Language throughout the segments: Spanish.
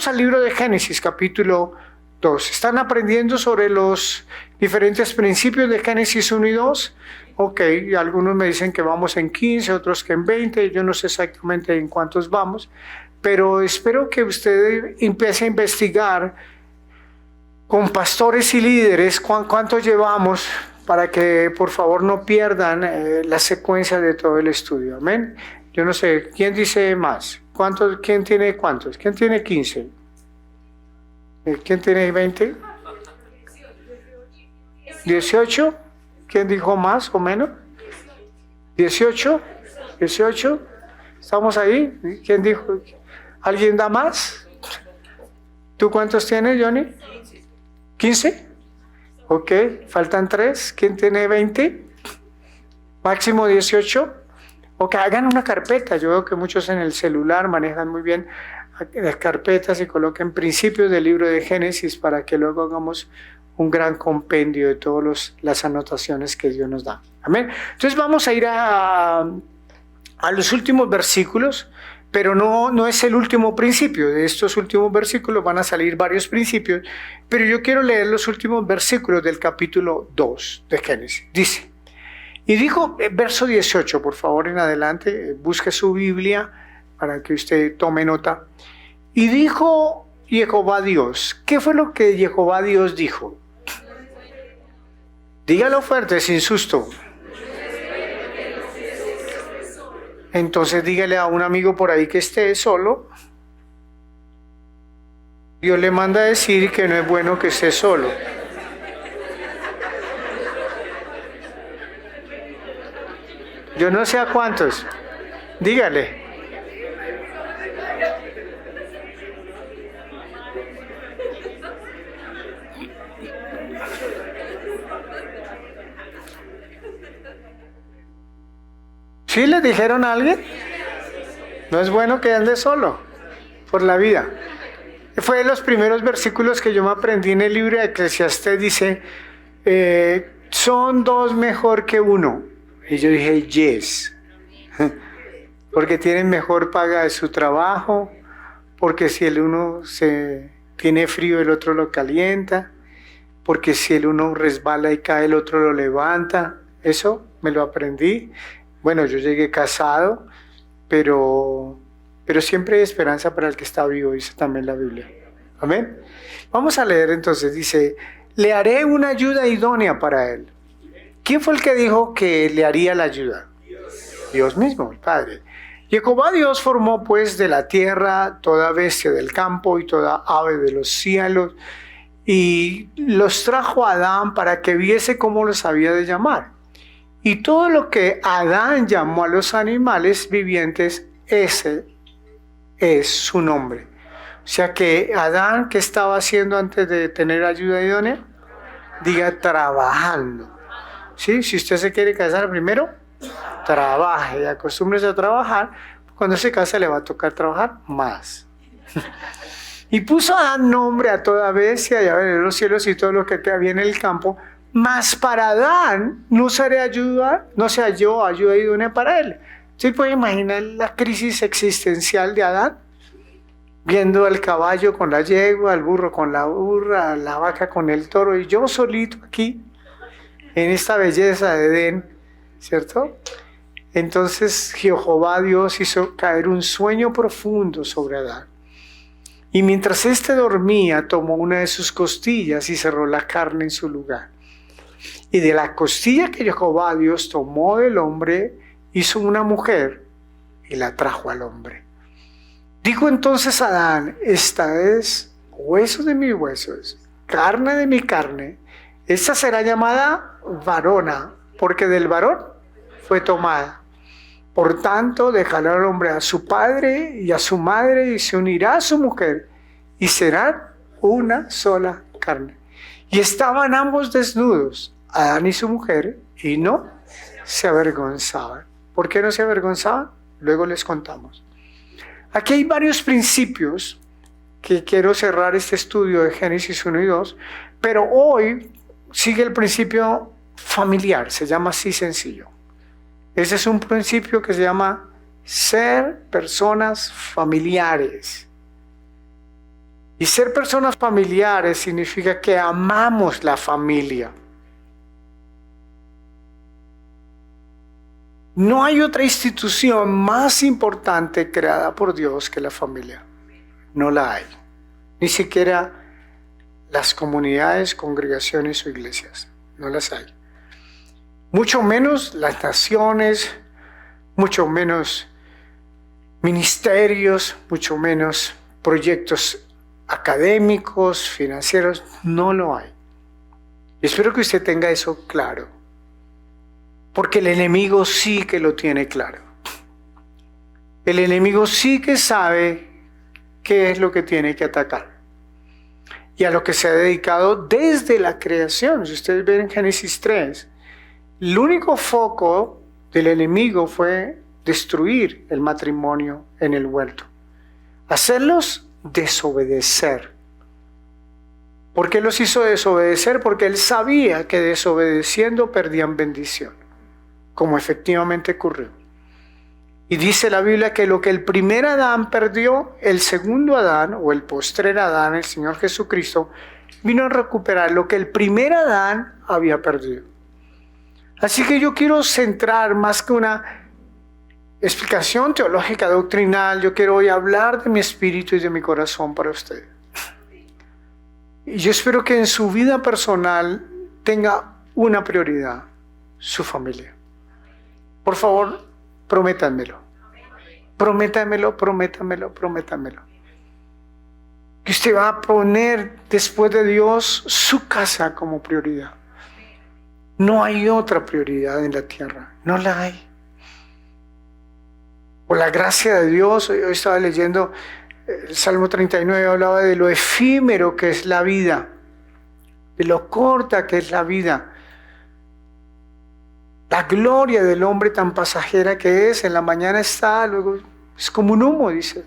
vamos al libro de Génesis, capítulo 2. ¿Están aprendiendo sobre los diferentes principios de Génesis 1 y 2? Ok, algunos me dicen que vamos en 15, otros que en 20, yo no sé exactamente en cuántos vamos, pero espero que usted empiece a investigar con pastores y líderes cuántos llevamos, para que por favor no pierdan la secuencia de todo el estudio. Amén. Yo no sé, ¿quién dice más? ¿Quién tiene cuántos? ¿Quién tiene 15? ¿Quién tiene 20? ¿18? ¿Quién dijo más o menos? ¿18? ¿18? ¿Estamos ahí? ¿Quién dijo? ¿Alguien da más? ¿Tú cuántos tienes, Johnny? ¿15? Ok, faltan 3. ¿Quién tiene 20? ¿Máximo 18? Ok, hagan una carpeta. Yo veo que muchos en el celular manejan muy bien las carpetas y coloquen principios del libro de Génesis para que luego hagamos un gran compendio de todas las anotaciones que Dios nos da. Amén. Entonces vamos a ir a los últimos versículos, pero no es el último principio. De estos últimos versículos van a salir varios principios, pero yo quiero leer los últimos versículos del capítulo 2 de Génesis. Dice, y dijo, verso 18, por favor, en adelante, busque su Biblia para que usted tome nota. Y dijo Jehová Dios. ¿Qué fue lo que Jehová Dios dijo? Dígalo fuerte, sin susto. Entonces dígale a un amigo por ahí que esté solo. Dios le manda a decir que no es bueno que esté solo. Yo no sé a cuántos. Dígale. ¿Sí le dijeron a alguien? No es bueno que ande solo por la vida. Fue de los primeros versículos que yo me aprendí en el libro de Eclesiastés. Dice, son dos mejor que uno. Y yo dije, yes. Porque tienen mejor paga de su trabajo, porque si el uno tiene frío, el otro lo calienta, porque si el uno resbala y cae, el otro lo levanta. Eso me lo aprendí. Bueno, yo llegué casado, pero siempre hay esperanza para el que está vivo, dice también la Biblia. Amén. Vamos a leer entonces, dice, le haré una ayuda idónea para él. ¿Quién fue el que dijo que le haría la ayuda? Dios mismo, el Padre. Jehová Dios formó pues de la tierra toda bestia del campo y toda ave de los cielos, y los trajo a Adán para que viese cómo los había de llamar. Y todo lo que Adán llamó a los animales vivientes, ese es su nombre. O sea que Adán, ¿qué estaba haciendo antes de tener ayuda idónea? Diga, trabajando. ¿Sí? Si usted se quiere casar primero, trabaje, acostúmbrese a trabajar. Cuando se casa le va a tocar trabajar más. Y puso Adán nombre a toda bestia y a ver los cielos y todo lo que había en el campo. Mas para Adán no se halló ayuda idónea para él. ¿Sí puede imaginar la crisis existencial de Adán? Viendo al caballo con la yegua, al burro con la burra, la vaca con el toro, y yo solito aquí, en esta belleza de Edén, ¿cierto? Entonces Jehová Dios hizo caer un sueño profundo sobre Adán. Y mientras éste dormía, tomó una de sus costillas y cerró la carne en su lugar. Y de la costilla que Jehová Dios tomó del hombre, hizo una mujer y la trajo al hombre. Dijo entonces Adán, esta es hueso de mis huesos, carne de mi carne. Esta será llamada varona, porque del varón fue tomada. Por tanto, dejará al hombre a su padre y a su madre y se unirá a su mujer y serán una sola carne. Y estaban ambos desnudos, Adán y su mujer, y no se avergonzaban. ¿Por qué no se avergonzaban? Luego les contamos. Aquí hay varios principios que quiero cerrar este estudio de Génesis 1 y 2, pero hoy sigue el principio familiar, se llama así sencillo. Ese es un principio que se llama ser personas familiares. Y ser personas familiares significa que amamos la familia. No hay otra institución más importante creada por Dios que la familia. No la hay. Ni siquiera las comunidades, congregaciones o iglesias. No las hay. Mucho menos las naciones, mucho menos ministerios, mucho menos proyectos académicos, financieros. No lo hay. Y espero que usted tenga eso claro. Porque el enemigo sí que lo tiene claro. El enemigo sí que sabe qué es lo que tiene que atacar. Y a lo que se ha dedicado desde la creación. Si ustedes ven en Génesis 3, el único foco del enemigo fue destruir el matrimonio en el huerto. Hacerlos desobedecer. ¿Por qué los hizo desobedecer? Porque él sabía que desobedeciendo perdían bendición, como efectivamente ocurrió. Y dice la Biblia que lo que el primer Adán perdió, el segundo Adán, o el postrer Adán, el Señor Jesucristo, vino a recuperar lo que el primer Adán había perdido. Así que yo quiero centrar más que una explicación teológica doctrinal, yo quiero hoy hablar de mi espíritu y de mi corazón para usted. Y yo espero que en su vida personal tenga una prioridad, su familia. Por favor, prométanmelo. Prométanmelo, prométanmelo, prométanmelo. Que usted va a poner después de Dios su casa como prioridad. No hay otra prioridad en la tierra, no la hay. Por la gracia de Dios, hoy estaba leyendo el Salmo 39, hablaba de lo efímero que es la vida, de lo corta que es la vida. La gloria del hombre tan pasajera que es, en la mañana está, luego es como un humo, dice.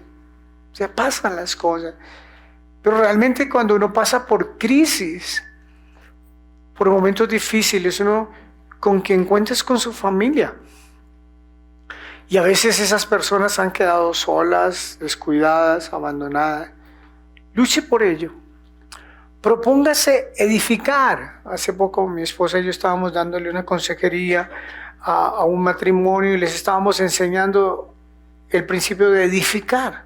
O sea, pasan las cosas. Pero realmente cuando uno pasa por crisis, por momentos difíciles, uno con quien cuenta es con su familia. Y a veces esas personas han quedado solas, descuidadas, abandonadas. Luche por ello. Propóngase edificar. Hace poco mi esposa y yo estábamos dándole una consejería a un matrimonio y les estábamos enseñando el principio de edificar.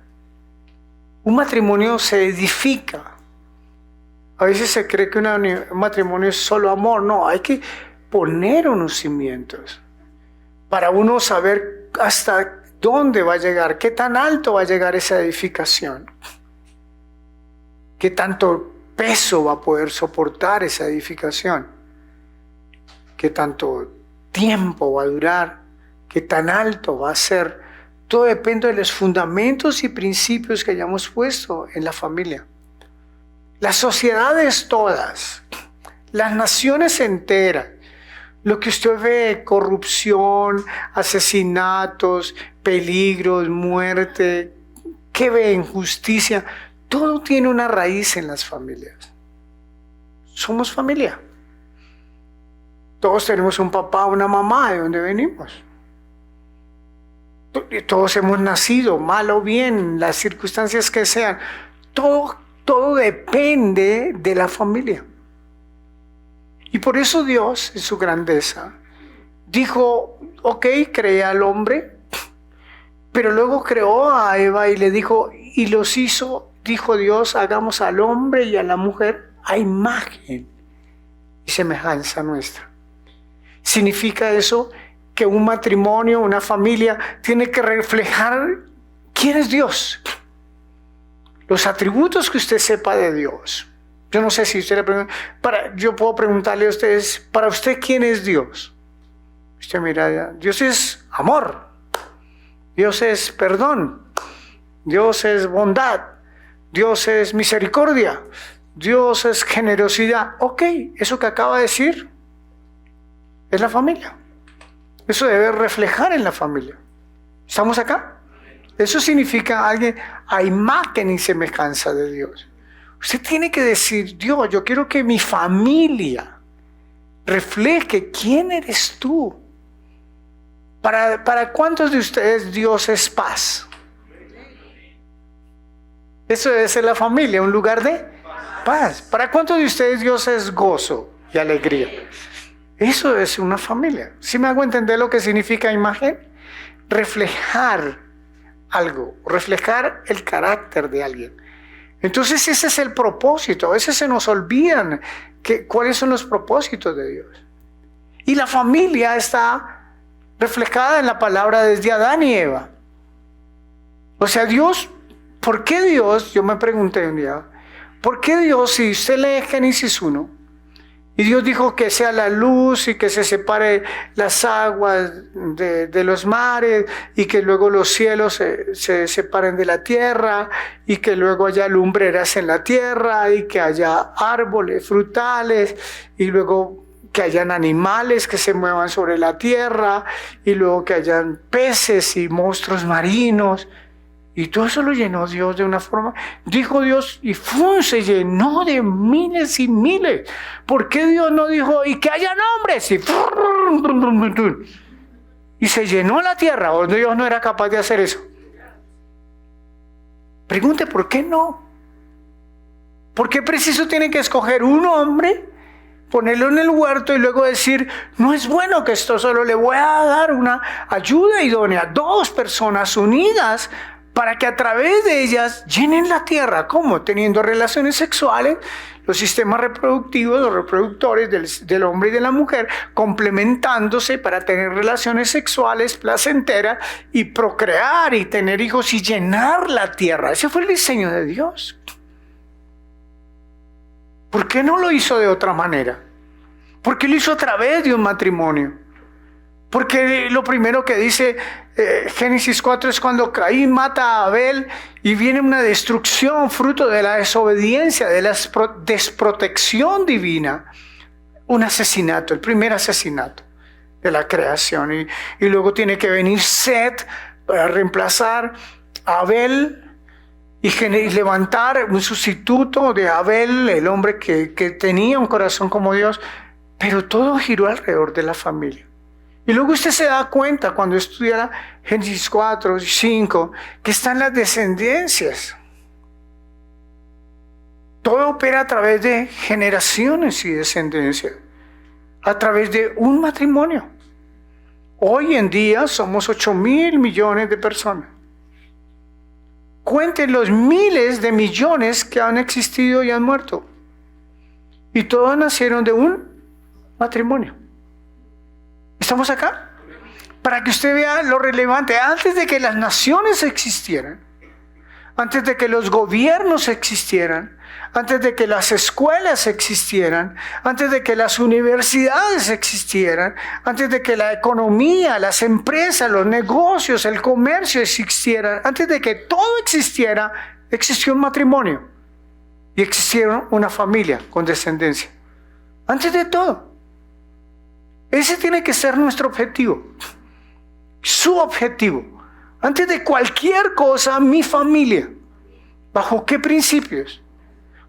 Un matrimonio se edifica. A veces se cree que un matrimonio es solo amor. No, hay que poner unos cimientos para uno saber hasta dónde va a llegar, qué tan alto va a llegar esa edificación, qué tanto peso va a poder soportar esa edificación, qué tanto tiempo va a durar, qué tan alto va a ser. Todo depende de los fundamentos y principios que hayamos puesto en la familia. Las sociedades todas, las naciones enteras, lo que usted ve, corrupción, asesinatos, peligros, muerte, ¿qué ve? Injusticia, todo tiene una raíz en las familias. Somos familia. Todos tenemos un papá, una mamá, de donde venimos. Todos hemos nacido, mal o bien, las circunstancias que sean. Todo depende de la familia. Y por eso Dios, en su grandeza, dijo, ok, creé al hombre, pero luego creó a Eva y le dijo, y los hizo, dijo Dios, hagamos al hombre y a la mujer a imagen y semejanza nuestra. ¿Significa eso que un matrimonio, una familia, tiene que reflejar quién es Dios? Los atributos que usted sepa de Dios. Yo no sé si usted le pregunta, yo puedo preguntarle a ustedes, para usted, ¿quién es Dios? Usted mira, Dios es amor, Dios es perdón, Dios es bondad, Dios es misericordia, Dios es generosidad. Ok, eso que acaba de decir es la familia. Eso debe reflejar en la familia. ¿Estamos acá? Eso significa alguien a imagen y semejanza de Dios. Usted tiene que decir, Dios, yo quiero que mi familia refleje quién eres tú. ¿Para cuántos de ustedes Dios es paz? Eso debe ser la familia, un lugar de paz. ¿Para cuántos de ustedes Dios es gozo y alegría? Eso es una familia. ¿Sí me hago entender lo que significa imagen? Reflejar algo, reflejar el carácter de alguien. Entonces ese es el propósito. A veces se nos olvidan cuáles son los propósitos de Dios. Y la familia está reflejada en la palabra desde Adán y Eva. O sea, Dios, ¿por qué Dios? Yo me pregunté un día, ¿por qué Dios, si usted lee Génesis 1, y Dios dijo que sea la luz y que se separe las aguas de los mares y que luego los cielos se separen de la tierra y que luego haya lumbreras en la tierra y que haya árboles frutales y luego que hayan animales que se muevan sobre la tierra y luego que hayan peces y monstruos marinos? Y todo eso lo llenó Dios de una forma. Dijo Dios y ¡fum! Se llenó de miles y miles. ¿Por qué Dios no dijo y que hayan hombres? Y se llenó la tierra. ¿O Dios no era capaz de hacer eso? Pregunte, ¿por qué no? ¿Por qué preciso tiene que escoger un hombre, ponerlo en el huerto y luego decir, no es bueno que esto solo, le voy a dar una ayuda idónea, 2 personas unidas para que a través de ellas llenen la tierra? ¿Cómo? Teniendo relaciones sexuales, los sistemas reproductivos, los reproductores del hombre y de la mujer, complementándose para tener relaciones sexuales placenteras y procrear y tener hijos y llenar la tierra. Ese fue el diseño de Dios. ¿Por qué no lo hizo de otra manera? ¿Por qué lo hizo a través de un matrimonio? Porque lo primero que dice Génesis 4 es cuando Caín mata a Abel y viene una destrucción fruto de la desobediencia, de la desprotección divina. Un asesinato, el primer asesinato de la creación. Y luego tiene que venir Set para reemplazar a Abel y levantar un sustituto de Abel, el hombre que tenía un corazón como Dios. Pero todo giró alrededor de la familia. Y luego usted se da cuenta cuando estudia Génesis 4 y 5 que están las descendencias. Todo opera a través de generaciones y descendencia, a través de un matrimonio. Hoy en día somos 8.000 millones de personas. Cuenten los miles de millones que han existido y han muerto. Y todos nacieron de un matrimonio. ¿Estamos acá? Para que usted vea lo relevante. Antes de que las naciones existieran, antes de que los gobiernos existieran, antes de que las escuelas existieran, antes de que las universidades existieran, antes de que la economía, las empresas, los negocios, el comercio existieran, antes de que todo existiera, existió un matrimonio y existieron una familia con descendencia. Antes de todo. Ese tiene que ser nuestro objetivo, su objetivo. Antes de cualquier cosa, mi familia. ¿Bajo qué principios?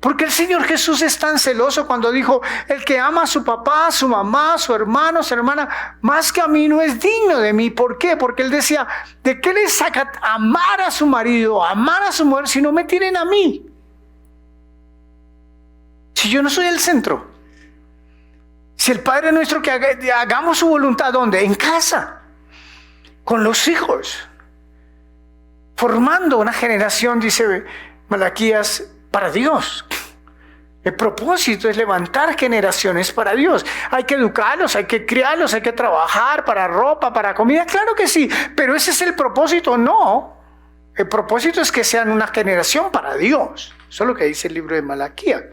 Porque el Señor Jesús es tan celoso cuando dijo, el que ama a su papá, a su mamá, a su hermano, a su hermana, más que a mí no es digno de mí. ¿Por qué? Porque Él decía, ¿de qué le saca amar a su marido, amar a su mujer, si no me tienen a mí? Si yo no soy el centro. Si el Padre nuestro que hagamos su voluntad, ¿dónde? En casa, con los hijos, formando una generación, dice Malaquías, para Dios. El propósito es levantar generaciones para Dios. Hay que educarlos, hay que criarlos, hay que trabajar para ropa, para comida. Claro que sí, pero ese es el propósito, no. El propósito es que sean una generación para Dios. Eso es lo que dice el libro de Malaquías.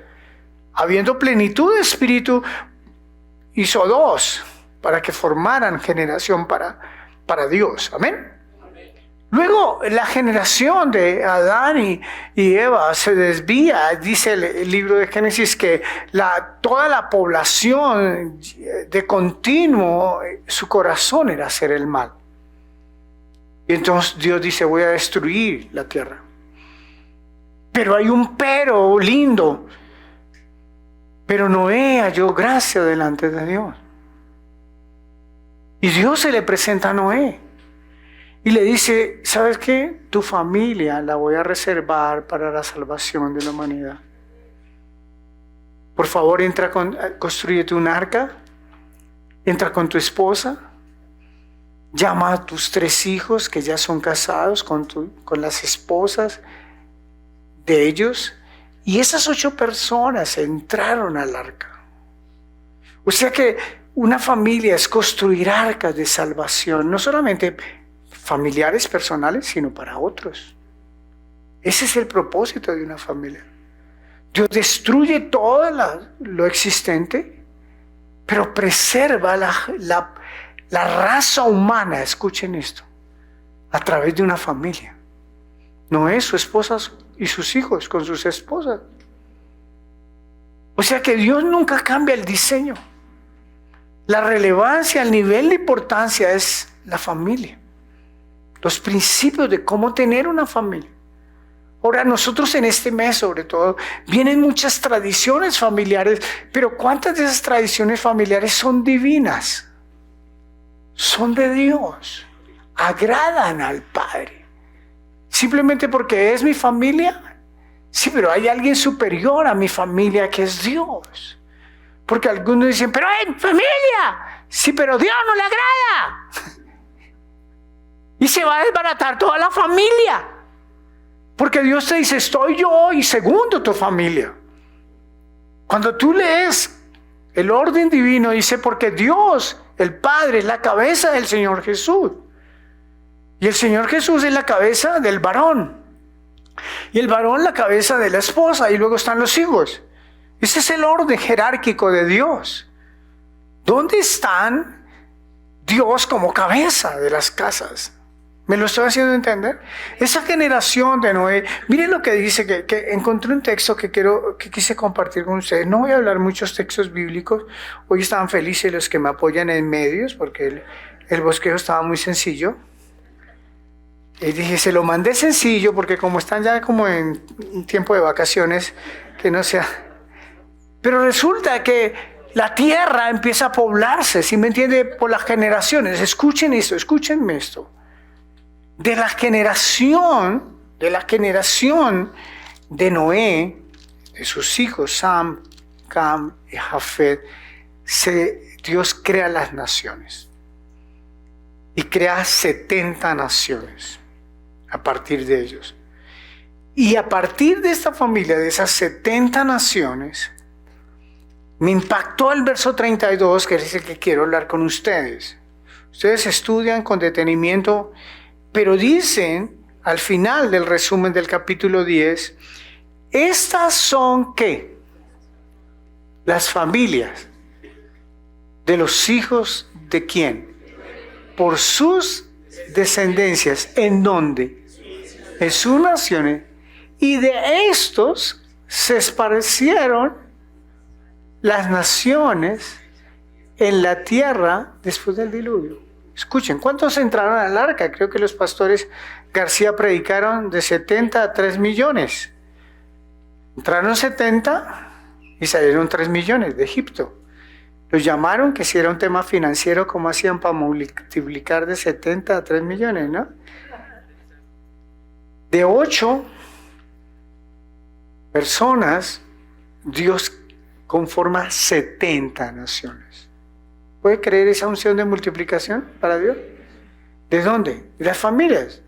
Habiendo plenitud de espíritu, hizo 2 para que formaran generación para Dios. Amén. Luego la generación de Adán y Eva se desvía. Dice el libro de Génesis que toda la población de continuo, su corazón era hacer el mal. Y entonces Dios dice, voy a destruir la tierra. Pero hay un pero lindo. Pero Noé halló gracia delante de Dios. Y Dios se le presenta a Noé. Y le dice, ¿sabes qué? Tu familia la voy a reservar para la salvación de la humanidad. Por favor, construyete un arca, entra con tu esposa, llama a tus 3 hijos que ya son casados con las esposas de ellos, y esas 8 personas entraron al arca. O sea que una familia es construir arcas de salvación, no solamente familiares, personales, sino para otros. Ese es el propósito de una familia. Dios destruye todo lo existente, pero preserva la raza humana, escuchen esto, a través de una familia. Noé, su esposa y sus hijos con sus esposas. O sea que Dios nunca cambia el diseño. La relevancia, el nivel de importancia es la familia. Los principios de cómo tener una familia. Ahora, nosotros en este mes, sobre todo, vienen muchas tradiciones familiares, pero ¿cuántas de esas tradiciones familiares son divinas? Son de Dios, agradan al Padre. Simplemente porque es mi familia. Sí, pero hay alguien superior a mi familia que es Dios. Porque algunos dicen, pero ¡hey, familia! Sí, pero Dios no le agrada. Y se va a desbaratar toda la familia. Porque Dios te dice, estoy yo y segundo tu familia. Cuando tú lees el orden divino, dice, porque Dios, el Padre, es la cabeza del Señor Jesús. Y el Señor Jesús es la cabeza del varón. Y el varón la cabeza de la esposa. Y luego están los hijos. Ese es el orden jerárquico de Dios. ¿Dónde están Dios como cabeza de las casas? ¿Me lo estoy haciendo entender? Esa generación de Noé, miren lo que dice, que encontré un texto que quise compartir con ustedes. No voy a hablar muchos textos bíblicos. Hoy estaban felices los que me apoyan en medios, porque el bosquejo estaba muy sencillo. Y dije, se lo mandé sencillo, porque como están ya como en tiempo de vacaciones, que no sea... Pero resulta que la tierra empieza a poblarse, ¿sí me entiende? Por las generaciones. Escuchen esto, escúchenme esto. De la generación de Noé, de sus hijos Sam, Cam y Jafet, Dios crea las naciones. Y crea 70 naciones a partir de ellos. Y a partir de esta familia, de esas 70 naciones, me impactó el verso 32, que es el que quiero hablar con ustedes. Ustedes estudian con detenimiento, pero dicen al final del resumen del capítulo 10, estas son ¿qué? Las familias de los hijos de ¿quién? Por sus descendencias. ¿En dónde? En sus naciones. Y de estos se esparcieron las naciones en la tierra después del diluvio. Escuchen, ¿cuántos entraron al arca? Creo que los pastores García predicaron de 70 a 3 millones. Entraron 70 y salieron 3 millones de Egipto. Los llamaron que si era un tema financiero, ¿cómo hacían para multiplicar de 70 a 3 millones, no? De 8 personas, Dios conforma 70 naciones. ¿Puede creer esa unción de multiplicación para Dios? ¿De dónde? De las familias.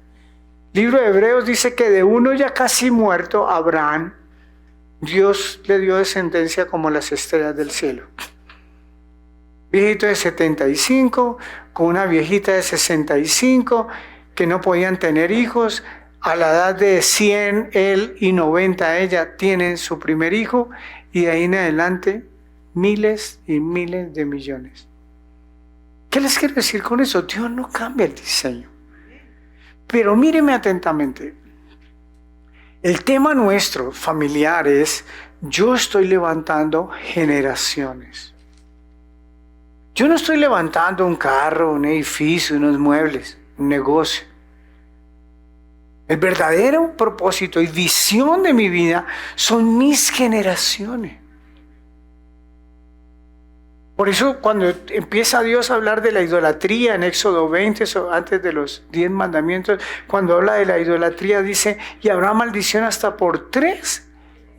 El libro de Hebreos dice que de uno ya casi muerto, Abraham, Dios le dio descendencia como las estrellas del cielo. Viejito de 75, con una viejita de 65, que no podían tener hijos. A la edad de 100, él y 90 ella tienen su primer hijo, y de ahí en adelante miles y miles de millones. ¿Qué les quiero decir con eso? Dios no cambia el diseño. Pero míreme atentamente. El tema nuestro familiar es: yo estoy levantando generaciones. Yo no estoy levantando un carro, un edificio, unos muebles, un negocio. El verdadero propósito y visión de mi vida son mis generaciones. Por eso cuando empieza Dios a hablar de la idolatría en Éxodo 20, antes de los 10 mandamientos, cuando habla de la idolatría dice, y habrá maldición hasta por 3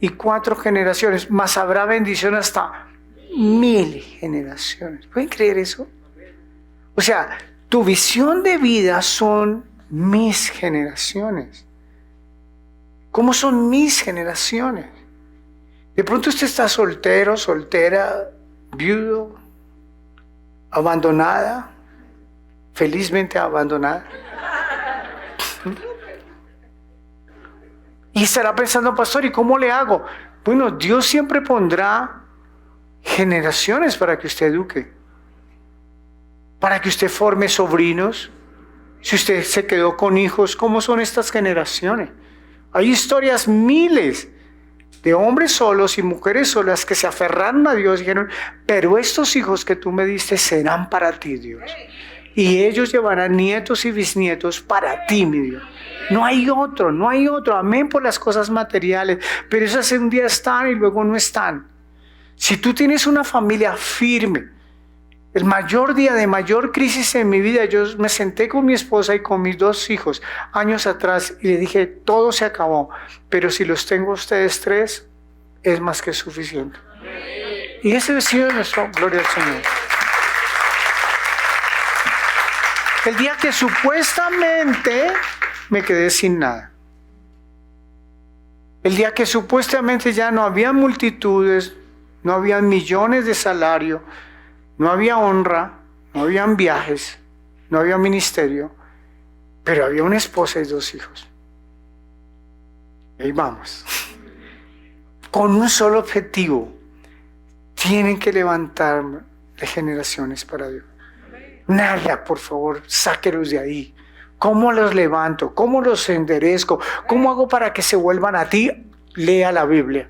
y 4 generaciones, mas habrá bendición hasta 1000 generaciones. ¿Pueden creer eso? O sea, tu visión de vida son mis generaciones. ¿Cómo son mis generaciones? De pronto usted está soltero, soltera, viudo, abandonada, felizmente abandonada. Y estará pensando, pastor, ¿y cómo le hago? Bueno, Dios siempre pondrá generaciones para que usted eduque, para que usted forme sobrinos. Si usted se quedó con hijos, ¿cómo son estas generaciones? Hay historias miles de hombres solos y mujeres solas que se aferraron a Dios y dijeron, pero estos hijos que tú me diste serán para ti, Dios. Y ellos llevarán nietos y bisnietos para ti, mi Dios. No hay otro, no hay otro. Amén por las cosas materiales, pero esas un día están y luego no están. Si tú tienes una familia firme, el mayor día de mayor crisis en mi vida, yo me senté con mi esposa y con mis 2 hijos años atrás y le dije, todo se acabó, pero si los tengo a ustedes 3, es más que suficiente. Y ese ha sido nuestro, gloria al Señor. El día que supuestamente me quedé sin nada. El día que supuestamente ya no había multitudes, no había millones de salario, no había honra, no habían viajes, no había ministerio, pero había una esposa y 2 hijos. Ahí vamos. Con un solo objetivo. Tienen que levantar de generaciones para Dios. Nada, por favor, sáquelos de ahí. ¿Cómo los levanto? ¿Cómo los enderezco? ¿Cómo hago para que se vuelvan a ti? Lea la Biblia.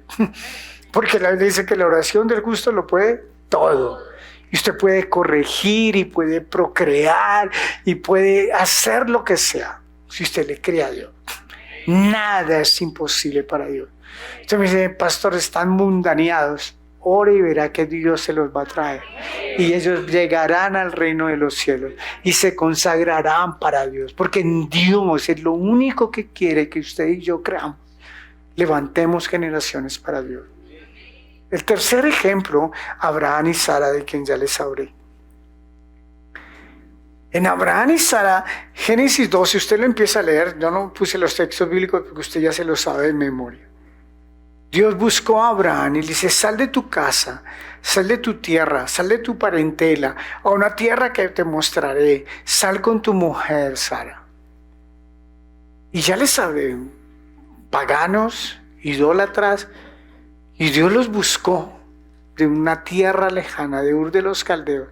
Porque la Biblia dice que la oración del justo lo puede todo. Y usted puede corregir y puede procrear y puede hacer lo que sea si usted le cree a Dios. Nada es imposible para Dios. Usted me dice, pastor, están mundaneados. Ore y verá que Dios se los va a traer. Y ellos llegarán al reino de los cielos y se consagrarán para Dios. Porque Dios es lo único que quiere que usted y yo creamos. Levantemos generaciones para Dios. El tercer ejemplo, Abraham y Sara, de quien ya les hablé. En Abraham y Sara, Génesis 12, usted lo empieza a leer. Yo no puse los textos bíblicos porque usted ya se los sabe de memoria. Dios buscó a Abraham y le dice, sal de tu casa, sal de tu tierra, sal de tu parentela, a una tierra que te mostraré. Sal con tu mujer, Sara. Y ya les sabe, paganos, idólatras, y Dios los buscó de una tierra lejana, de Ur de los Caldeos,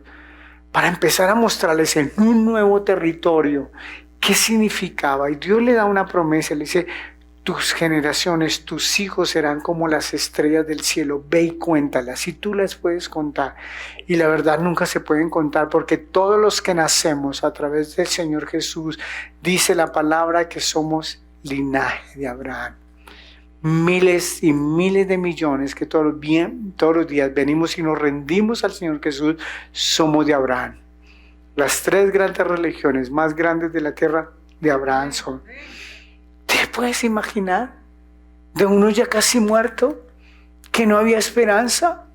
para empezar a mostrarles en un nuevo territorio qué significaba. Y Dios le da una promesa, le dice, tus generaciones, tus hijos serán como las estrellas del cielo, ve y cuéntalas, si tú las puedes contar. Y la verdad nunca se pueden contar porque todos los que nacemos a través del Señor Jesús, dice la palabra que somos linaje de Abraham. Miles y miles de millones que todos los días venimos y nos rendimos al Señor Jesús, somos de Abraham. Las 3 grandes religiones más grandes de la tierra de Abraham son. ¿Te puedes imaginar? De uno ya casi muerto, que no había esperanza,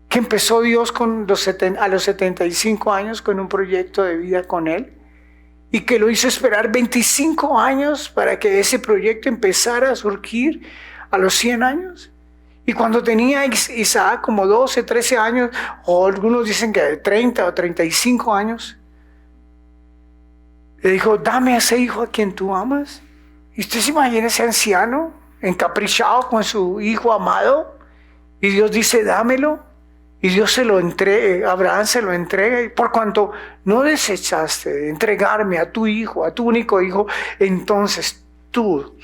que empezó Dios a los 75 años con un proyecto de vida con él, y que lo hizo esperar 25 años para que ese proyecto empezara a surgir a los 100 años. Y cuando tenía Isaac como 12, 13 años, o algunos dicen que de 30 o 35 años, le dijo, dame a ese hijo a quien tú amas. Y usted se imagina ese anciano encaprichado con su hijo amado, y Dios dice, dámelo. Y Dios se lo entrega, Abraham se lo entrega, y por cuanto no desechaste de entregarme a tu hijo, a tu único hijo, entonces tú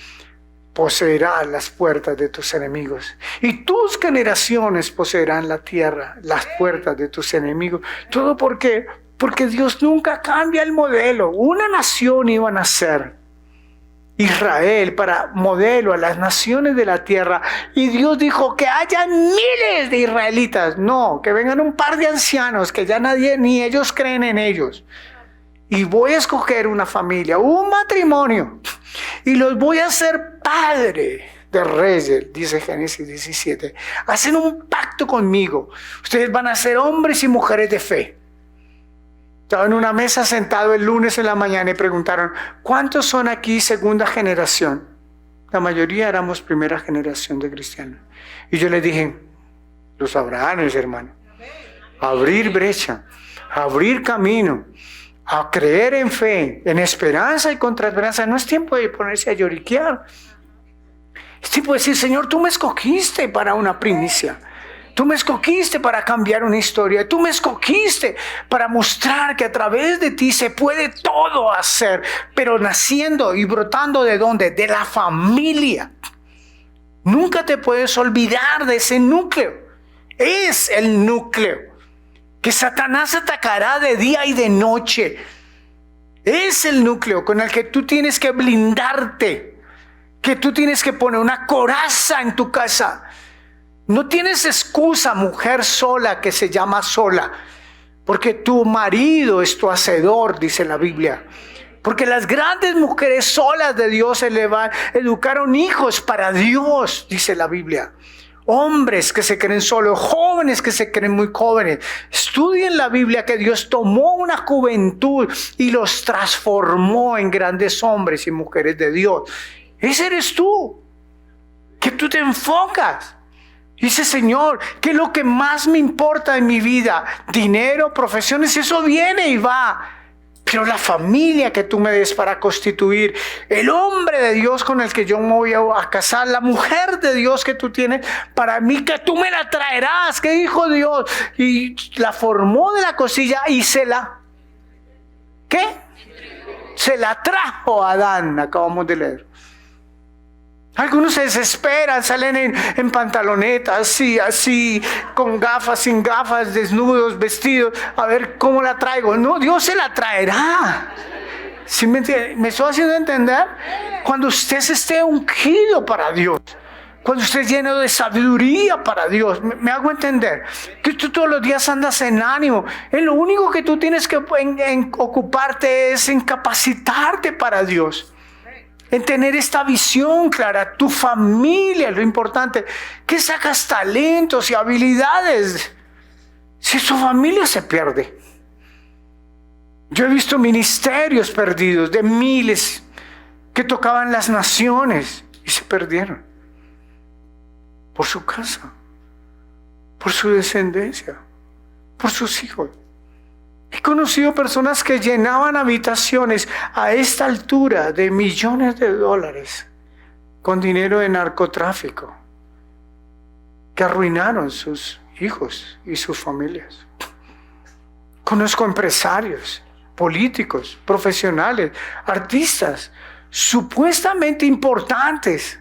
poseerás las puertas de tus enemigos. Y tus generaciones poseerán la tierra, las puertas de tus enemigos. ¿Todo por qué? Porque Dios nunca cambia el modelo. Una nación iba a nacer Israel para modelo a las naciones de la tierra. Y Dios dijo que haya miles de israelitas. No, que vengan un par de ancianos que ya nadie, ni ellos creen en ellos. Y voy a escoger una familia, un matrimonio. Y los voy a hacer padre de reyes, dice Génesis 17. Hacen un pacto conmigo. Ustedes van a ser hombres y mujeres de fe. Estaba en una mesa sentado el lunes en la mañana y preguntaron, ¿cuántos son aquí segunda generación? La mayoría éramos primera generación de cristianos. Y yo les dije, los abrahanes, hermano. Abrir brecha, abrir camino, a creer en fe, en esperanza y contra esperanza. No es tiempo de ponerse a lloriquear. Es tiempo de decir, Señor, tú me escogiste para una primicia. Tú me escogiste para cambiar una historia. Tú me escogiste para mostrar que a través de ti se puede todo hacer. Pero naciendo y brotando ¿de dónde? De la familia. Nunca te puedes olvidar de ese núcleo. Es el núcleo que Satanás atacará de día y de noche. Es el núcleo con el que tú tienes que blindarte. Que tú tienes que poner una coraza en tu casa. No tienes excusa, mujer sola que se llama sola, porque tu marido es tu hacedor, dice la Biblia. Porque las grandes mujeres solas de Dios educaron hijos para Dios, dice la Biblia. Hombres que se creen solos, jóvenes que se creen muy jóvenes. Estudien la Biblia que Dios tomó una juventud y los transformó en grandes hombres y mujeres de Dios. Ese eres tú, que tú te enfocas. Dice, Señor, ¿qué es lo que más me importa en mi vida? Dinero, profesiones, eso viene y va. Pero la familia que tú me des para constituir, el hombre de Dios con el que yo me voy a casar, la mujer de Dios que tú tienes para mí, que tú me la traerás, que dijo Dios. Y la formó de la costilla y se la... ¿Qué? Se la trajo a Adán, acabamos de leer. Algunos se desesperan, salen en pantalonetas, así, con gafas, sin gafas, desnudos, vestidos, a ver cómo la traigo. No, Dios se la traerá. ¿Sí me estoy haciendo entender? Cuando usted esté ungido para Dios, cuando usted lleno de sabiduría para Dios, me hago entender que tú todos los días andas en ánimo. Lo único que tú tienes que ocuparte es en capacitarte para Dios. En tener esta visión clara, tu familia es lo importante, que sacas talentos y habilidades. Si su familia se pierde. Yo he visto ministerios perdidos de miles que tocaban las naciones y se perdieron. Por su casa, por su descendencia, por sus hijos. He conocido personas que llenaban habitaciones a esta altura de millones de dólares con dinero de narcotráfico, que arruinaron sus hijos y sus familias. Conozco empresarios, políticos, profesionales, artistas, supuestamente importantes,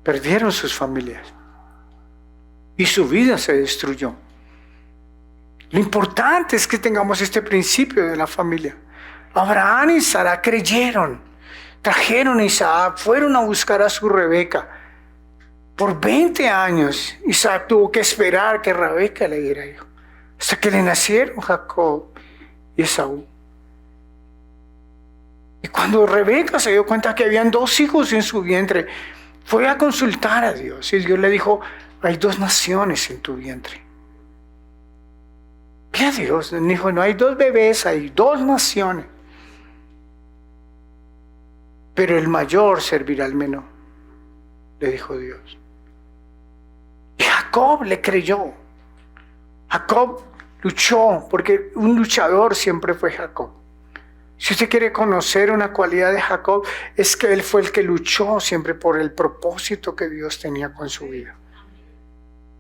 perdieron sus familias y su vida se destruyó. Lo importante es que tengamos este principio de la familia. Abraham y Sara creyeron, trajeron a Isaac, fueron a buscar a su Rebeca. Por 20 años Isaac tuvo que esperar que Rebeca le diera hijo, hasta que le nacieron Jacob y Esaú. Y cuando Rebeca se dio cuenta que habían 2 hijos en su vientre, fue a consultar a Dios y Dios le dijo, hay 2 naciones en tu vientre. ¿Qué Dios? Dijo, no hay 2 bebés, hay 2 naciones. Pero el mayor servirá al menor, le dijo Dios. Y Jacob le creyó. Jacob luchó, porque un luchador siempre fue Jacob. Si usted quiere conocer una cualidad de Jacob, es que él fue el que luchó siempre por el propósito que Dios tenía con su vida.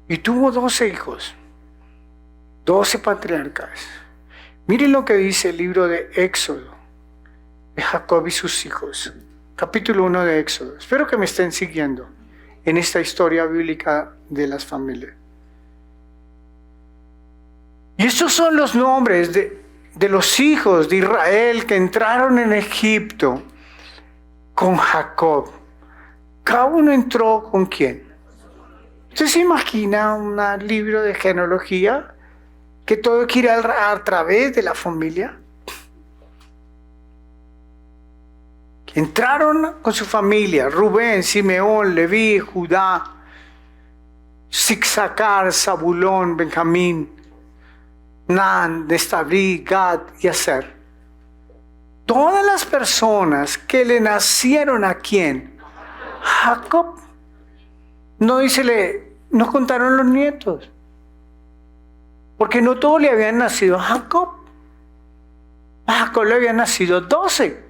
Y tuvo 12 hijos. 12 patriarcas. Miren lo que dice el libro de Éxodo, de Jacob y sus hijos. Capítulo 1 de Éxodo. Espero que me estén siguiendo en esta historia bíblica de las familias. Y estos son los nombres de los hijos de Israel que entraron en Egipto con Jacob. Cada uno entró con quién. ¿Usted se imagina un libro de genealogía que todo quiere a través de la familia? Entraron con su familia: Rubén, Simeón, Leví, Judá, Sixacar, Zabulón, Benjamín, Nan, Nestabrí, Gad y Aser. Todas las personas que le nacieron a quién. Jacob. No contaron los nietos, porque no todos le habían nacido a Jacob. A Jacob le habían nacido 12.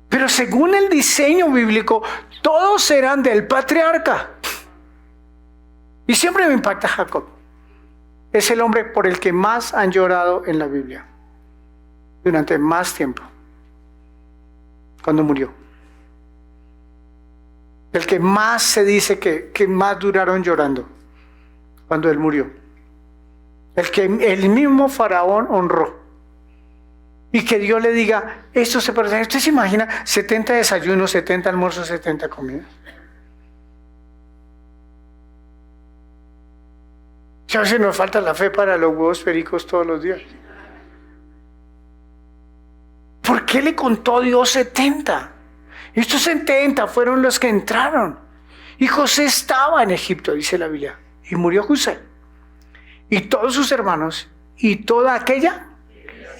Pero según el diseño bíblico, todos eran del patriarca. Y siempre me impacta Jacob. Es el hombre por el que más han llorado en la Biblia durante más tiempo, cuando murió. El que más se dice que más duraron llorando cuando él murió. El que el mismo faraón honró. Y que Dios le diga, esto se parece. ¿Usted se imagina 70 desayunos, 70 almuerzos, 70 comidas? A veces nos falta la fe para los huevos pericos todos los días. ¿Por qué le contó Dios 70? Estos 70 fueron los que entraron. Y José estaba en Egipto, dice la Biblia. Y murió José. Y todos sus hermanos. Y toda aquella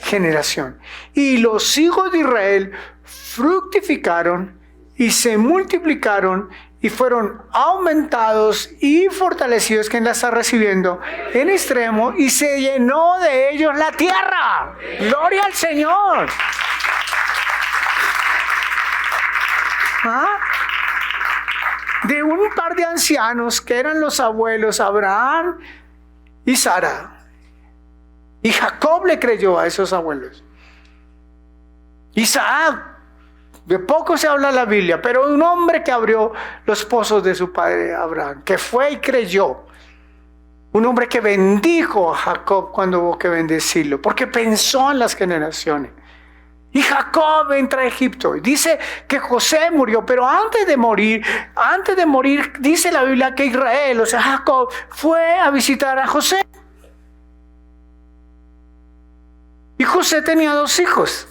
generación. Y los hijos de Israel fructificaron y se multiplicaron y fueron aumentados y fortalecidos. ¿Quién la está recibiendo? En extremo. Y se llenó de ellos la tierra. ¡Gloria al Señor! ¿Ah? De un par de ancianos que eran los abuelos, Abraham y Sara. Y Jacob le creyó a esos abuelos. Isaac, de poco se habla en la Biblia, pero un hombre que abrió los pozos de su padre Abraham, que fue y creyó. Un hombre que bendijo a Jacob cuando hubo que bendecirlo, porque pensó en las generaciones. Y Jacob entra a Egipto. Dice que José murió, pero antes de morir, dice la Biblia que Israel, o sea Jacob, fue a visitar a José. Y José tenía 2 hijos,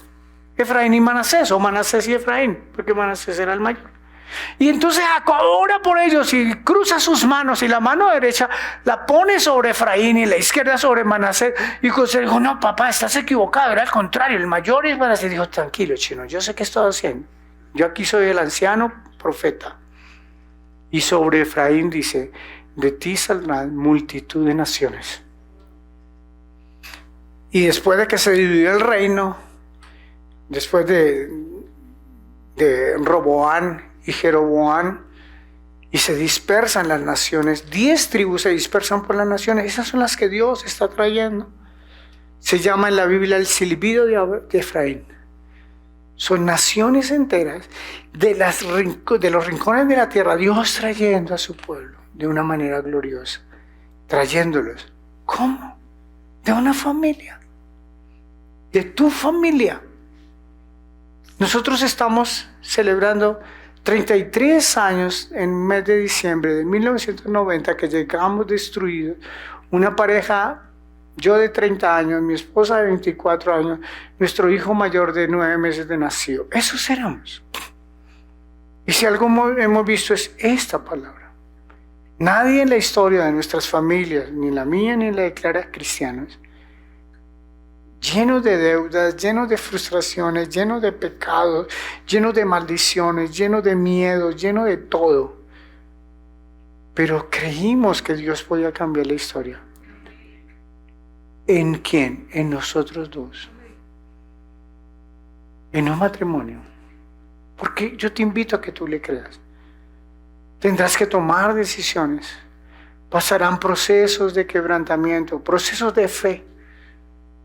Efraín y Manasés, o Manasés y Efraín, porque Manasés era el mayor. Y entonces Jacob ora por ellos y cruza sus manos, y la mano derecha la pone sobre Efraín y la izquierda sobre Manasés. Y José dijo, no papá, estás equivocado, era al contrario, el mayor es Manasés. Dijo, tranquilo chino, yo sé qué estoy haciendo, yo aquí soy el anciano profeta. Y sobre Efraín dice, de ti saldrán multitud de naciones. Y después de que se dividió el reino, después de Roboán y Jeroboam, y se dispersan las naciones, 10 tribus se dispersan por las naciones. Esas son las que Dios está trayendo. Se llama en la Biblia el silbido de Efraín. Son naciones enteras de los rincones de la tierra, Dios trayendo a su pueblo de una manera gloriosa, trayéndolos. ¿Cómo? De una familia, de tu familia. Nosotros estamos celebrando 33 años en el mes de diciembre de 1990 que llegamos destruidos. Una pareja, yo de 30 años, mi esposa de 24 años, nuestro hijo mayor de 9 meses de nacido. Esos éramos. Y si algo hemos visto es esta palabra. Nadie en la historia de nuestras familias, ni la mía ni la de Clara, cristianos, llenos de deudas, llenos de frustraciones, llenos de pecados, llenos de maldiciones, llenos de miedo, llenos de todo. Pero creímos que Dios podía cambiar la historia. ¿En quién? En nosotros dos. En un matrimonio. Porque yo te invito a que tú le creas. Tendrás que tomar decisiones. Pasarán procesos de quebrantamiento, procesos de fe.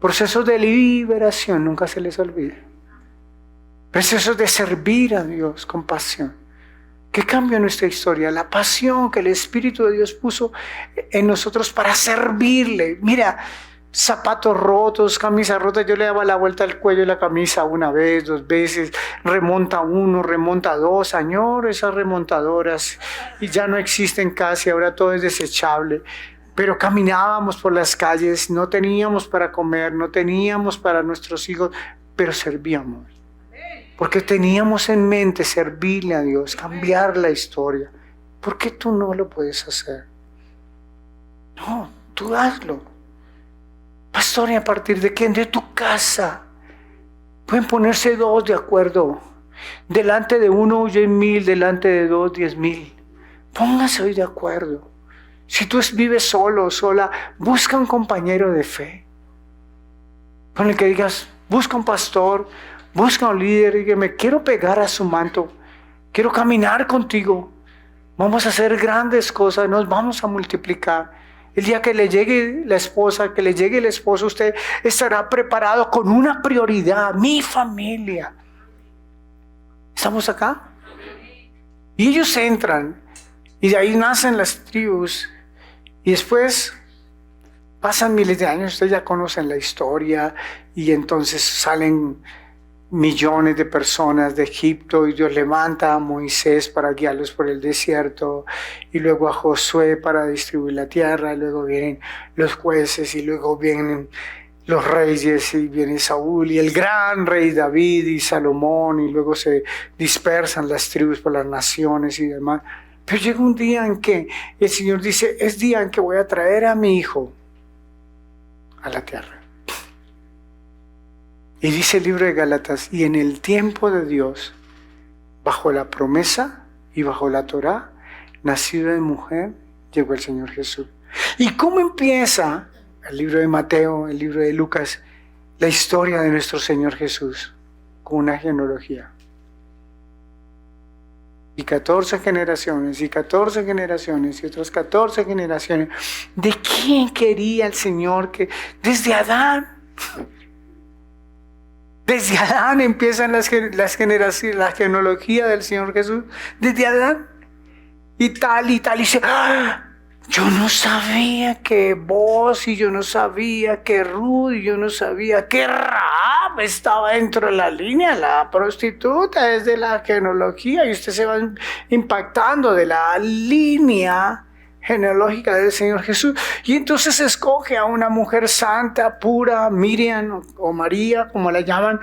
Procesos de liberación, nunca se les olvide. Procesos de servir a Dios con pasión. ¿Qué cambió nuestra historia? La pasión que el Espíritu de Dios puso en nosotros para servirle. Mira, zapatos rotos, camisas rotas. Yo le daba la vuelta al cuello de la camisa una vez, 2 veces, remonta 1, remonta 2. Señor, esas remontadoras y ya no existen casi, ahora todo es desechable. Pero caminábamos por las calles, no teníamos para comer, no teníamos para nuestros hijos, pero servíamos. Porque teníamos en mente servirle a Dios, cambiar la historia. ¿Por qué tú no lo puedes hacer? No, tú hazlo. Pastor, ¿y a partir de quién? De tu casa. Pueden ponerse 2 de acuerdo. Delante de 1 huyen 1000, delante de 2, 10,000. Pónganse hoy de acuerdo. Si tú vives solo o sola, busca un compañero de fe. Con el que digas, busca un pastor, busca un líder y que me quiero pegar a su manto. Quiero caminar contigo. Vamos a hacer grandes cosas, nos vamos a multiplicar. El día que le llegue la esposa, que le llegue el esposo, usted estará preparado con una prioridad, mi familia. ¿Estamos acá? Y ellos entran y de ahí nacen las tribus. Y después pasan miles de años, ustedes ya conocen la historia y entonces salen millones de personas de Egipto y Dios levanta a Moisés para guiarlos por el desierto y luego a Josué para distribuir la tierra, y luego vienen los jueces y luego vienen los reyes y viene Saúl y el gran rey David y Salomón y luego se dispersan las tribus por las naciones y demás. Pero llega un día en que el Señor dice, es día en que voy a traer a mi hijo a la tierra. Y dice el libro de Gálatas, y en el tiempo de Dios, bajo la promesa y bajo la Torá, nacido de mujer, llegó el Señor Jesús. ¿Y cómo empieza el libro de Mateo, el libro de Lucas, la historia de nuestro Señor Jesús? Con una genealogía. Y 14 generaciones, y 14 generaciones, y otras 14 generaciones. ¿De quién quería el Señor que desde Adán? Desde Adán empiezan las generaciones, la genealogía del Señor Jesús. Desde Adán. Y tal, y tal. Y dice, ¡ah! Yo no sabía que vos, y yo no sabía que Ruth, y yo no sabía que Rahab estaba dentro de la línea. La prostituta es de la genealogía y usted se va impactando de la línea genealógica del Señor Jesús. Y entonces escoge a una mujer santa, pura, Miriam o María, como la llaman,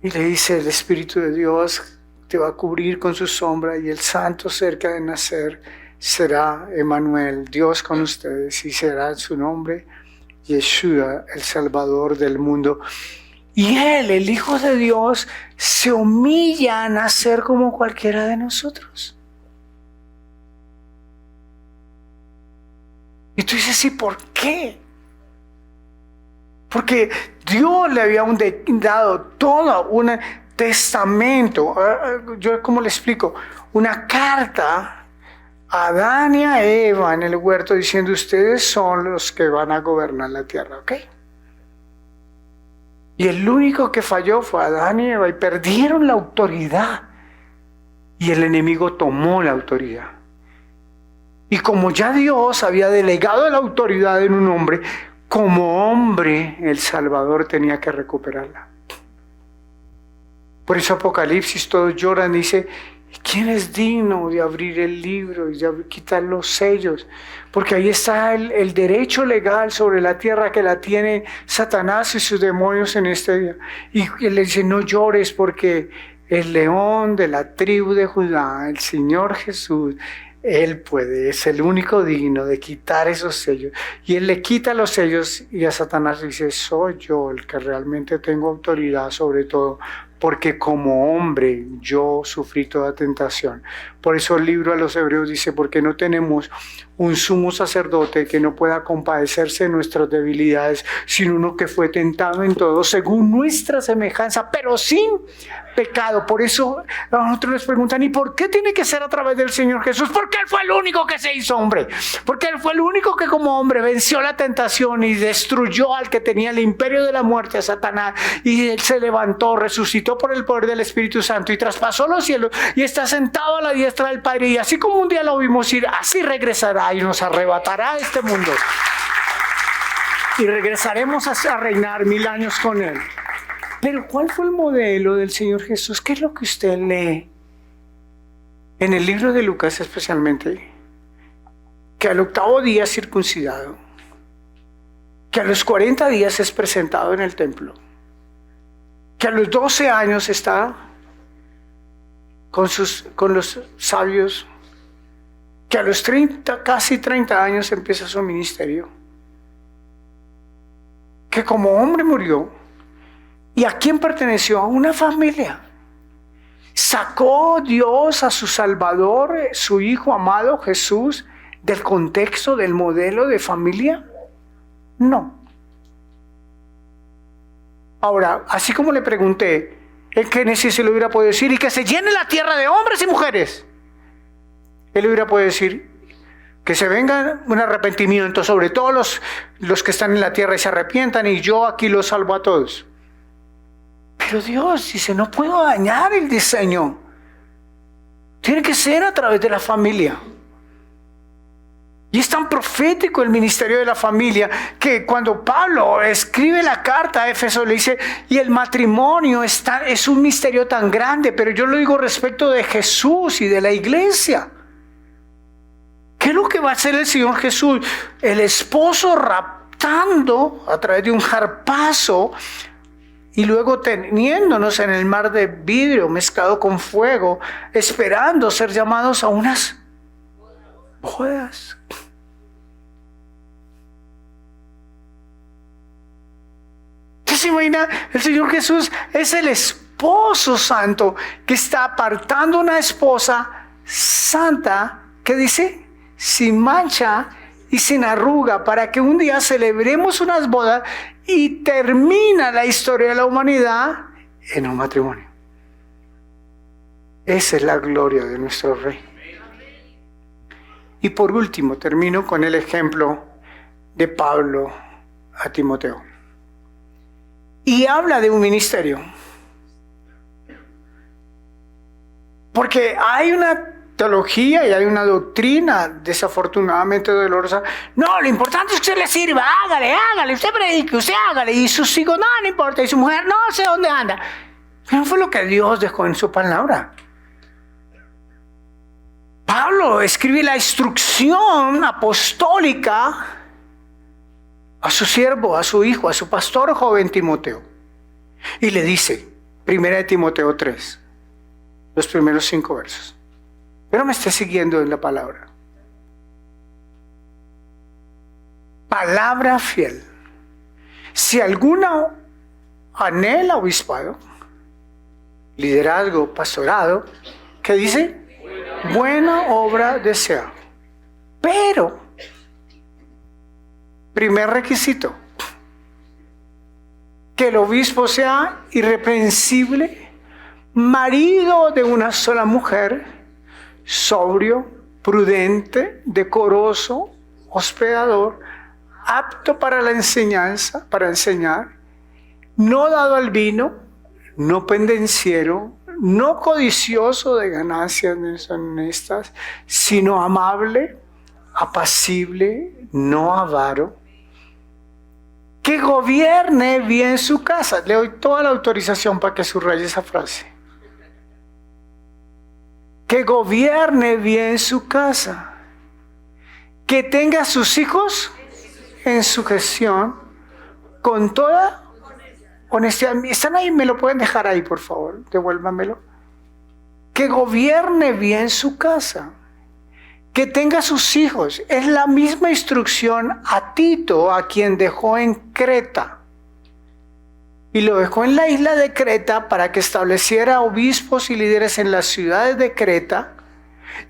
y le dice, el Espíritu de Dios te va a cubrir con su sombra y el santo cerca de nacer será Emmanuel, Dios con ustedes, y será su nombre Yeshua, el Salvador del mundo. Y Él, el Hijo de Dios, se humilla a nacer como cualquiera de nosotros. Y tú dices, ¿sí? ¿Por qué? Porque Dios le había dado todo un testamento, yo ¿cómo le explico? Una carta a Adán y a Eva en el huerto diciendo, ustedes son los que van a gobernar la tierra, ¿ok? Y el único que falló fue Adán y Eva y perdieron la autoridad y el enemigo tomó la autoridad. Y como ya Dios había delegado la autoridad en un hombre, como hombre el Salvador tenía que recuperarla. Por eso Apocalipsis todos lloran, dice, ¿quién es digno de abrir el libro y de quitar los sellos? Porque ahí está el derecho legal sobre la tierra que la tiene Satanás y sus demonios en este día. Y él le dice, no llores porque el león de la tribu de Judá, el Señor Jesús, Él puede, es el único digno de quitar esos sellos. Y Él le quita los sellos y a Satanás le dice, soy yo el que realmente tengo autoridad sobre todo, porque como hombre yo sufrí toda tentación. Por eso el libro a los Hebreos dice, porque no tenemos un sumo sacerdote que no pueda compadecerse de nuestras debilidades, sino uno que fue tentado en todo según nuestra semejanza, pero sin pecado. Por eso a nosotros les preguntan, ¿y por qué tiene que ser a través del Señor Jesús? Porque Él fue el único que se hizo hombre, porque Él fue el único que como hombre venció la tentación y destruyó al que tenía el imperio de la muerte, a Satanás, y Él se levantó, resucitó por el poder del Espíritu Santo y traspasó los cielos y está sentado a la diestra del Padre, y así como un día lo vimos ir, así regresará y nos arrebatará a este mundo. y regresaremos a reinar 1000 años con Él. Pero ¿cuál fue el modelo del Señor Jesús? ¿Qué es lo que usted lee en el libro de Lucas especialmente? Que al 8º día es circuncidado, que a los 40 días es presentado en el templo, que a los 12 años está con los sabios, que a los 30, casi 30 años empieza su ministerio, que como hombre murió. ¿Y a quién perteneció? A una familia. ¿Sacó Dios a su Salvador, su Hijo amado Jesús, del contexto, del modelo de familia? No. Ahora, así como le pregunté, ¿en qué se le hubiera podido decir? Y que se llene la tierra de hombres y mujeres. Él hubiera podido decir que se venga un arrepentimiento sobre todos los que están en la tierra y se arrepientan, y yo aquí los salvo a todos. Pero Dios dice, no puedo dañar el diseño. Tiene que ser a través de la familia. Y es tan profético el ministerio de la familia que cuando Pablo escribe la carta a Éfeso le dice, y el matrimonio es un misterio tan grande, pero yo lo digo respecto de Jesús y de la iglesia. ¿Qué es lo que va a hacer el Señor Jesús? El esposo raptando a través de un jarpazo y luego teniéndonos en el mar de vidrio mezclado con fuego, esperando ser llamados a unas bodas. ¿Qué se imagina? El Señor Jesús es el esposo santo que está apartando una esposa santa, que dice, sin mancha y sin arruga, para que un día celebremos unas bodas y termina la historia de la humanidad en un matrimonio. Esa es la gloria de nuestro Rey. Y por último, termino con el ejemplo de Pablo a Timoteo. Y habla de un ministerio. Porque hay una teología y hay una doctrina desafortunadamente dolorosa. No, lo importante es que usted le sirva, hágale, usted predique, usted hágale, y sus hijos, no importa, y su mujer, no sé dónde anda. Pero no fue lo que Dios dejó en su palabra. Pablo escribe la instrucción apostólica a su siervo, a su hijo, a su pastor joven Timoteo. Y le dice, 1 Timoteo 3, los primeros 5 versos. Pero me esté siguiendo en la palabra. Palabra fiel. Si alguno anhela obispado, liderazgo, pastorado, ¿qué dice? Buena obra desea. Pero, primer requisito, que el obispo sea irreprensible, marido de una sola mujer, sobrio, prudente, decoroso, hospedador, apto para la enseñanza, para enseñar, no dado al vino, no pendenciero, no codicioso de ganancias deshonestas, sino amable, apacible, no avaro, que gobierne bien su casa. Le doy toda la autorización para que subraye esa frase. Que gobierne bien su casa, que tenga a sus hijos en sujeción con toda honestidad. ¿Están ahí? ¿Me lo pueden dejar ahí, por favor? Devuélvanmelo. Que gobierne bien su casa, que tenga a sus hijos. Es la misma instrucción a Tito, a quien dejó en Creta. Y lo dejó en la isla de Creta para que estableciera obispos y líderes en las ciudades de Creta.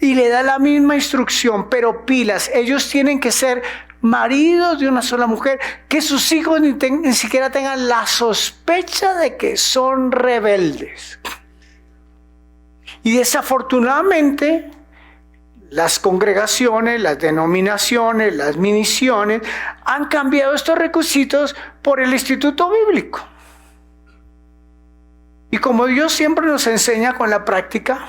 Y le da la misma instrucción, pero pilas, ellos tienen que ser maridos de una sola mujer, que sus hijos ni siquiera tengan la sospecha de que son rebeldes. Y desafortunadamente, las congregaciones, las denominaciones, las misiones han cambiado estos requisitos por el instituto bíblico. Y como Dios siempre nos enseña con la práctica,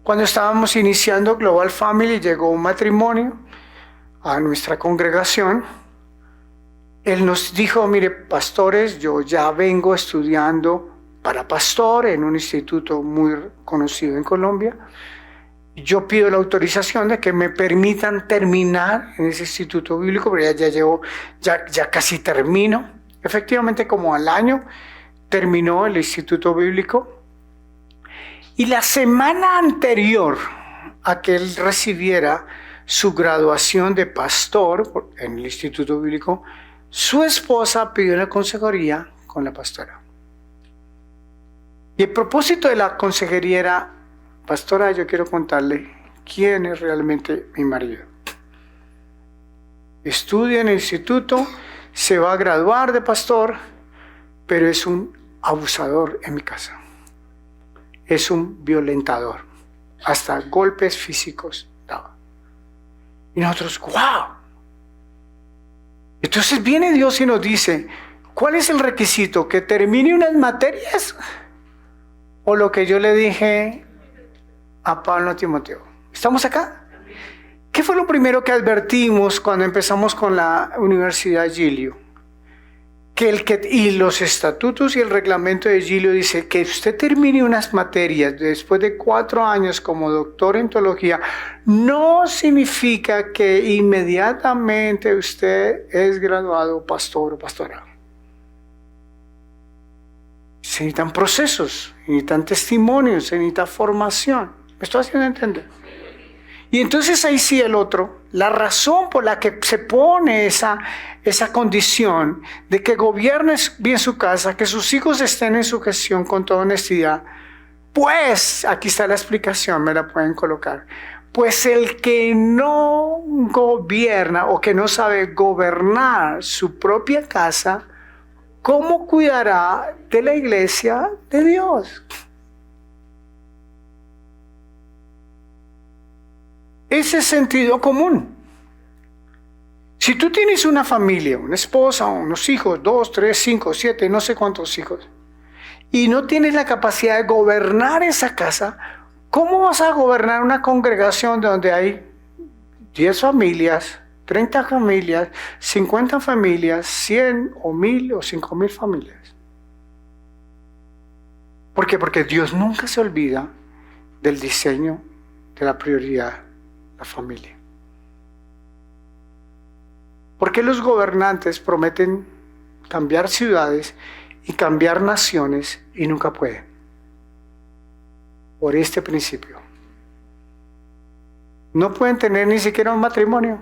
cuando estábamos iniciando Global Family, llegó un matrimonio a nuestra congregación él nos dijo, mire, pastores, yo ya vengo estudiando para pastor en un instituto muy conocido en Colombia. Yo pido la autorización de que me permitan terminar en ese instituto bíblico, pero ya casi termino. Efectivamente, como al año terminó el instituto bíblico. Y la semana anterior a que él recibiera su graduación de pastor en el instituto bíblico, su esposa pidió una consejería con la pastora. Y el propósito de la consejería era: pastora, yo quiero contarle quién es realmente mi marido. Estudia en el instituto, se va a graduar de pastor, pero es un abusador en mi casa. Es un violentador. Hasta golpes físicos daba. Y nosotros, ¡wow! Entonces viene Dios y nos dice, ¿cuál es el requisito? ¿Que termine unas materias? O lo que yo le dije a Pablo a Timoteo. ¿Estamos acá? ¿Qué fue lo primero que advertimos cuando empezamos con la Universidad Giglio? Y los estatutos y el reglamento de Giglio dice que usted termine unas materias después de 4 años como doctor en teología, no significa que inmediatamente usted es graduado pastor o pastora. Se necesitan procesos, se necesitan testimonios, se necesita formación. ¿Me estoy haciendo entender? Y entonces ahí sí la razón por la que se pone esa condición de que gobiernes bien su casa, que sus hijos estén en su gestión con toda honestidad, pues, aquí está la explicación, me la pueden colocar. Pues el que no gobierna o que no sabe gobernar su propia casa, ¿cómo cuidará de la iglesia de Dios? Ese es sentido común. Si tú tienes una familia, una esposa, unos hijos, 2, 3, 5, 7, no sé cuántos hijos, y no tienes la capacidad de gobernar esa casa, ¿cómo vas a gobernar una congregación donde hay 10 familias, 30 familias, 50 familias, 100 o 1000 o 5000 familias? ¿Por qué? Porque Dios nunca se olvida del diseño de la prioridad, la familia. ¿Por qué los gobernantes prometen cambiar ciudades y cambiar naciones y nunca pueden? Por este principio. No pueden tener ni siquiera un matrimonio.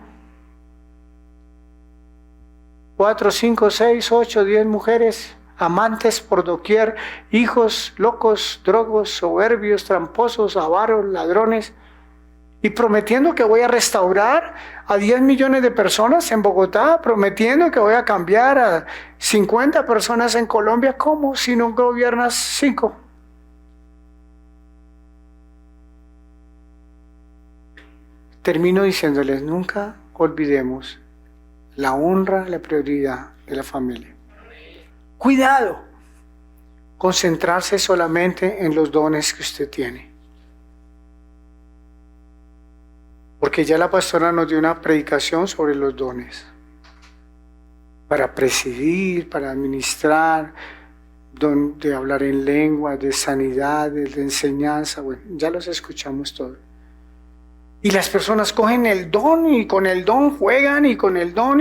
4, 5, 6, 8, 10 mujeres, amantes por doquier, hijos locos, drogos, soberbios, tramposos, avaros, ladrones, y prometiendo que voy a restaurar a 10 millones de personas en Bogotá, prometiendo que voy a cambiar a 50 personas en Colombia. ¿Cómo? Si no gobiernas 5. Termino diciéndoles, nunca olvidemos la honra, la prioridad de la familia. Cuidado, concentrarse solamente en los dones que usted tiene. Porque ya la pastora nos dio una predicación sobre los dones. Para presidir, para administrar, don de hablar en lengua, de sanidad, de enseñanza. Bueno, ya los escuchamos todos. Y las personas cogen el don y con el don juegan y con el don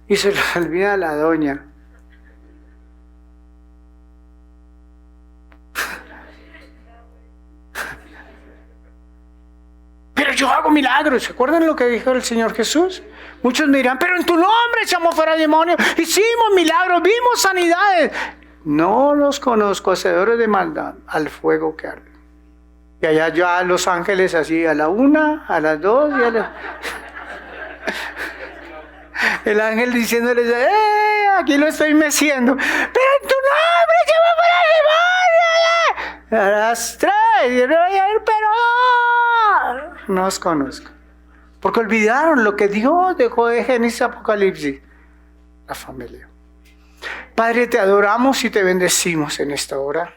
y se les olvida la doña. Pero yo hago milagros. ¿Se acuerdan lo que dijo el Señor Jesús? Muchos me dirán, pero en tu nombre echamos fuera demonios, hicimos milagros, vimos sanidades. No los conozco, hacedores de maldad, al fuego que arde. Y allá ya los ángeles así, a la 1, a las 2 y a las... El ángel diciéndoles, aquí lo estoy meciendo. Pero en tu nombre echamos fuera demonios. A las 3, pero no os conozco. Porque olvidaron lo que Dios dejó de Génesis a Apocalipsis. La familia. Padre, te adoramos y te bendecimos en esta hora.